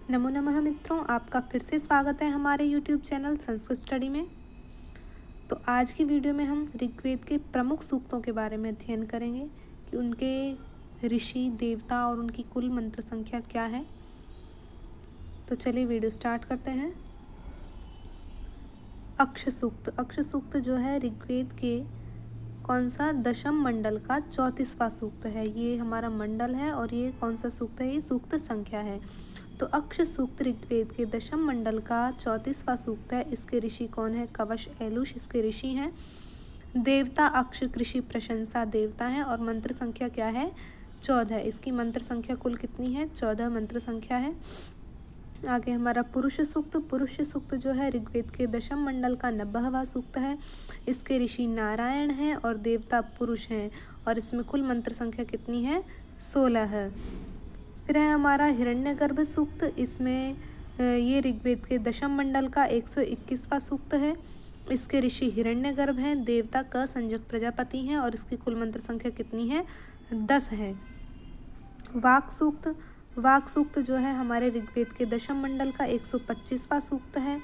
नमो नमः मित्रों, आपका फिर से स्वागत है हमारे YouTube चैनल संस्कृत स्टडी में। तो आज की वीडियो में हम ऋग्वेद के प्रमुख सूक्तों के बारे में अध्ययन करेंगे कि उनके ऋषि, देवता और उनकी कुल मंत्र संख्या क्या है। तो चलिए वीडियो स्टार्ट करते हैं। अक्ष सूक्त। अक्ष सूक्त जो है ऋग्वेद के कौन सा दशम मंडल का 34वां सूक्त है। ये हमारा मंडल है और ये कौन सा सूक्त है, ये सूक्त संख्या है। तो अक्ष सूक्त ऋग्वेद के दशम मंडल का 34वां सूक्त है। इसके ऋषि कौन है? कवश एलुष इसके ऋषि हैं। देवता अक्ष कृषि प्रशंसा देवता है और मंत्र संख्या क्या है? 14। इसकी मंत्र संख्या कुल कितनी है? 14 मंत्र संख्या है। आगे हमारा पुरुष सूक्त। पुरुष सूक्त जो है ऋग्वेद के दशम मंडल का 90वां सूक्त है। इसके ऋषि नारायण हैं और देवता पुरुष हैं और इसमें कुल मंत्र संख्या कितनी है? 16 है। फिर है हमारा हिरण्यगर्भ सूक्त। इसमें ये ऋग्वेद के दशम मंडल का 121वां सूक्त है। इसके ऋषि हिरण्यगर्भ हैं, देवता क संजक प्रजापति हैं और इसकी कुल मंत्र संख्या कितनी है? 10 है। वाक सूक्त। वाक सूक्त जो है हमारे ऋग्वेद के दशम मंडल का 125वां सूक्त है।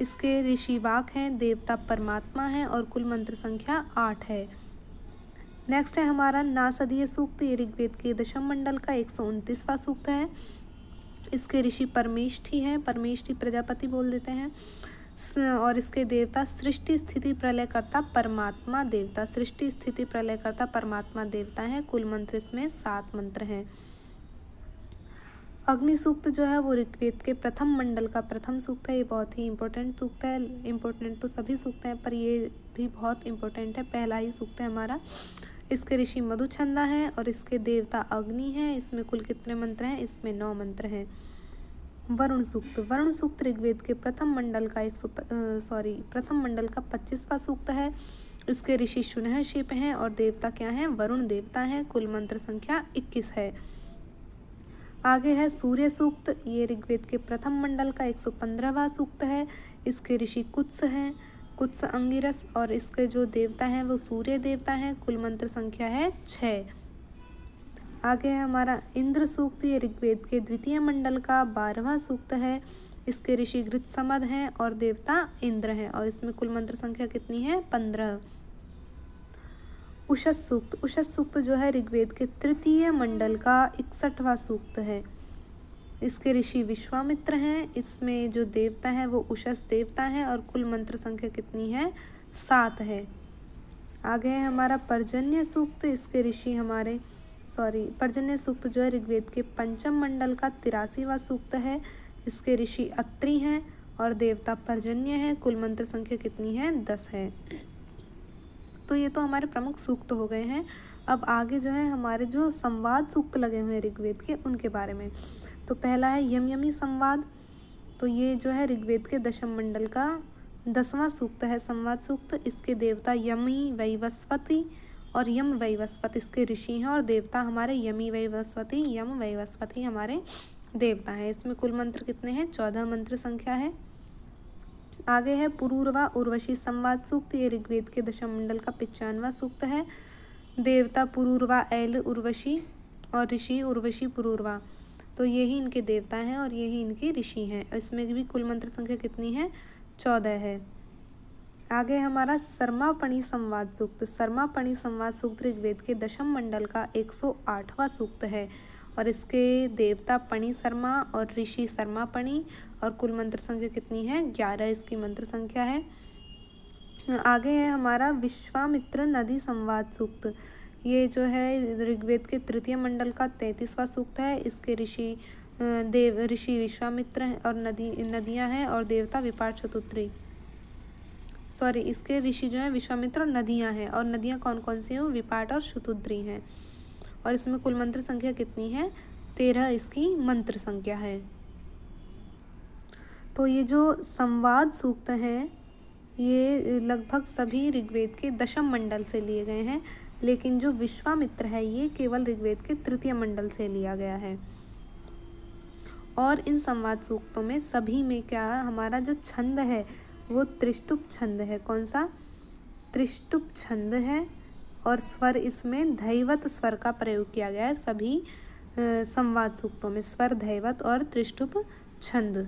इसके ऋषि वाक हैं, देवता परमात्मा हैं और कुल मंत्र संख्या 8 है। नेक्स्ट है हमारा नासदीय सूक्त। ये ऋग्वेद के दशम मंडल का 129वां सूक्त है। इसके ऋषि परमेष्ठी हैं, परमेष्ठी प्रजापति बोल देते हैं और इसके देवता सृष्टि स्थिति प्रलयकर्ता परमात्मा देवता, सृष्टि स्थिति प्रलयकर्ता परमात्मा देवता हैं। कुल मंत्र इसमें 7 मंत्र हैं। अग्नि सूक्त जो है वो ऋग्वेद के प्रथम मंडल का प्रथम सूक्त है। ये बहुत ही इंपॉर्टेंट सूक्त है। इंपॉर्टेंट तो सभी सूक्त हैं पर ये भी बहुत इंपॉर्टेंट है, पहला ही सूक्त है हमारा। इसके ऋषि मधुछंदा हैं और इसके देवता अग्नि हैं। इसमें कुल कितने मंत्र हैं? इसमें 9 मंत्र हैं। वरुण सूक्त। वरुण सूक्त ऋग्वेद के प्रथम मंडल का 25वां सूक्त है। इसके ऋषि शुनहशिप हैं और देवता क्या हैं? वरुण देवता हैं। कुल मंत्र संख्या 21 है। आगे है सूर्य सूक्त। ये ऋग्वेद के प्रथम मंडल का 115वां सूक्त है। इसके ऋषि कुत्स हैं, कुत्स अंगिरस और इसके जो देवता हैं वो सूर्य देवता हैं। कुल मंत्र संख्या है 6। आगे है हमारा इंद्र सूक्त। ये ऋग्वेद के द्वितीय मंडल का 12वां सूक्त है। इसके ऋषि गृत्समद हैं और देवता इंद्र हैं और इसमें कुल मंत्र संख्या कितनी है? 15। उषस सूक्त। उषस सूक्त जो है ऋग्वेद के तृतीय मंडल का 61वां सूक्त है। इसके ऋषि विश्वामित्र हैं। इसमें जो देवता है वो उषस देवता है और कुल मंत्र संख्या कितनी है? 7 है। आगे है हमारा पर्जन्य सूक्त। इसके ऋषि पर्जन्य सूक्त जो है ऋग्वेद के पंचम मंडल का 83वां सूक्त है। इसके ऋषि अत्रि हैं और देवता पर्जन्य है। कुल मंत्र संख्या कितनी है? 10 है। तो ये तो हमारे प्रमुख सूक्त हो गए हैं। अब आगे जो है हमारे जो संवाद सूक्त लगे हुए हैं ऋग्वेद के उनके बारे में। तो पहला है यम यमी संवाद। तो ये जो है ऋग्वेद के दशम मंडल का 10वां सूक्त है, संवाद सूक्त। इसके देवता यमी वैवस्वती और यम वैवस्वत इसके ऋषि हैं और देवता हमारे यमी वैवस्वती, यम वैवस्वती हमारे देवता हैं। इसमें कुल मंत्र कितने हैं? 14 मंत्र संख्या है। आगे है पुरूरवा उर्वशी संवाद सूक्त। ये ऋग्वेद के दशम मंडल का 95वां सूक्त है। देवता पुरूरवा एल उर्वशी और ऋषि उर्वशी पुरूरवा। तो यही इनके देवता हैं और यही इनके ऋषि हैं। इसमें भी कुल मंत्र संख्या कितनी है? 14 है। आगे हमारा सर्मापणी संवाद सूक्त। सर्मापणी संवाद सूक्त ऋग्वेद के दशम मंडल का 108वां सूक्त है और इसके देवता पणि शर्मा और ऋषि शर्मापणी और कुल मंत्र संख्या कितनी है? 11 इसकी मंत्र संख्या है। आगे है हमारा विश्वामित्र नदी संवाद सूक्त। ये जो है ऋग्वेद के तृतीय मंडल का 33वां सूक्त है। इसके ऋषि विश्वामित्र हैं और नदियां हैं और देवता विपाट चतुर्थी। इसके ऋषि जो है विश्वामित्र और नदियां हैं और नदियां कौन कौन सी हैं? विपाट और शतुद्री हैं और इसमें कुल मंत्र संख्या कितनी है? 13 इसकी मंत्र संख्या है। तो ये जो संवाद सूक्त हैं ये लगभग सभी ऋग्वेद के दशम मंडल से लिए गए हैं, लेकिन जो विश्वामित्र है ये केवल ऋग्वेद के तृतीय मंडल से लिया गया है। और इन संवाद सूक्तों में सभी में क्या है? हमारा जो छंद है वो त्रिष्टुप छंद है। कौन सा? त्रिष्टुप छंद है और स्वर इसमें धैवत स्वर का प्रयोग किया गया है। सभी संवाद सूक्तों में स्वर धैवत और त्रिष्टुप छंद।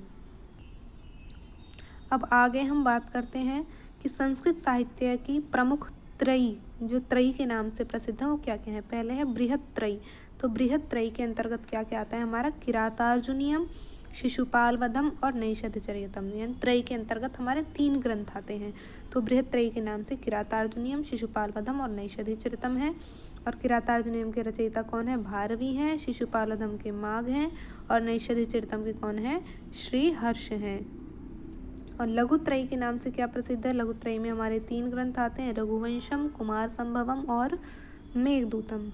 अब आगे हम बात करते हैं कि संस्कृत साहित्य की प्रमुख त्रयी, जो त्रयी के नाम से प्रसिद्ध है, वो क्या क्या है। पहले है बृहत त्रयी। तो बृहत त्रयी के अंतर्गत क्या क्या आता है हमारा, किरातार्जुनीयम, शिशुपाल वधम और नैषधचरितम। यानी त्रयी के अंतर्गत हमारे 3 ग्रंथ आते हैं। तो बृहत त्रयी के नाम से किरातार्जुनीयम, शिशुपाल वधम और नैषधचरितम है। और किरातार्जुनीयम के रचयिता कौन है, भारवी हैं। शिशुपाल वधम के माघ हैं। और नैषधचरितम के कौन है, श्री हर्ष हैं। और लघुत्रयी के नाम से क्या प्रसिद्ध है, लघुत्रयी में हमारे 3 ग्रंथ आते हैं, रघुवंशम, कुमार संभवम और मेघदूतम।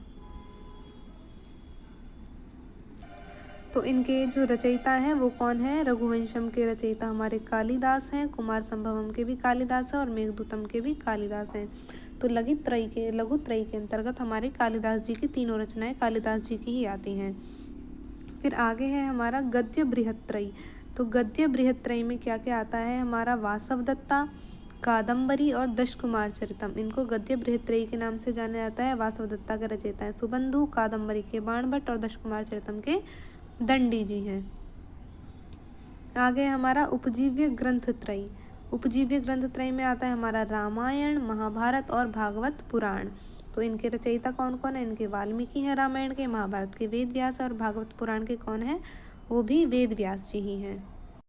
तो इनके जो रचयिता हैं वो कौन है, रघुवंशम के रचयिता हमारे कालिदास हैं, कुमार संभवम के भी कालिदास हैं और मेघदूतम के भी कालिदास हैं। तो लघुत्रयी के अंतर्गत हमारे कालिदास जी की तीनों रचनाएं कालिदास जी की ही आती हैं। फिर आगे है हमारा गद्य बृहत्त्रयी। तो गद्य बृहत्त्रयी में क्या क्या आता है हमारा, वासवदत्ता, कादम्बरी और दशकुमार चरितम। इनको गद्य बृहत्त्रयी के नाम से जाना जाता है। वासवदत्ता के रचयिता है सुबंधु, कादम्बरी के बाणभट्ट और दशकुमार चरितम के दंडी जी हैं। आगे हमारा उपजीव्य ग्रंथ त्रयी। उपजीव्य ग्रंथ त्रयी में आता है हमारा रामायण, महाभारत और भागवत पुराण। तो इनके रचयिता कौन कौन है, इनके वाल्मीकि हैं रामायण के, महाभारत के वेद व्यास और भागवत पुराण के कौन है, वो भी वेद व्यास जी ही हैं।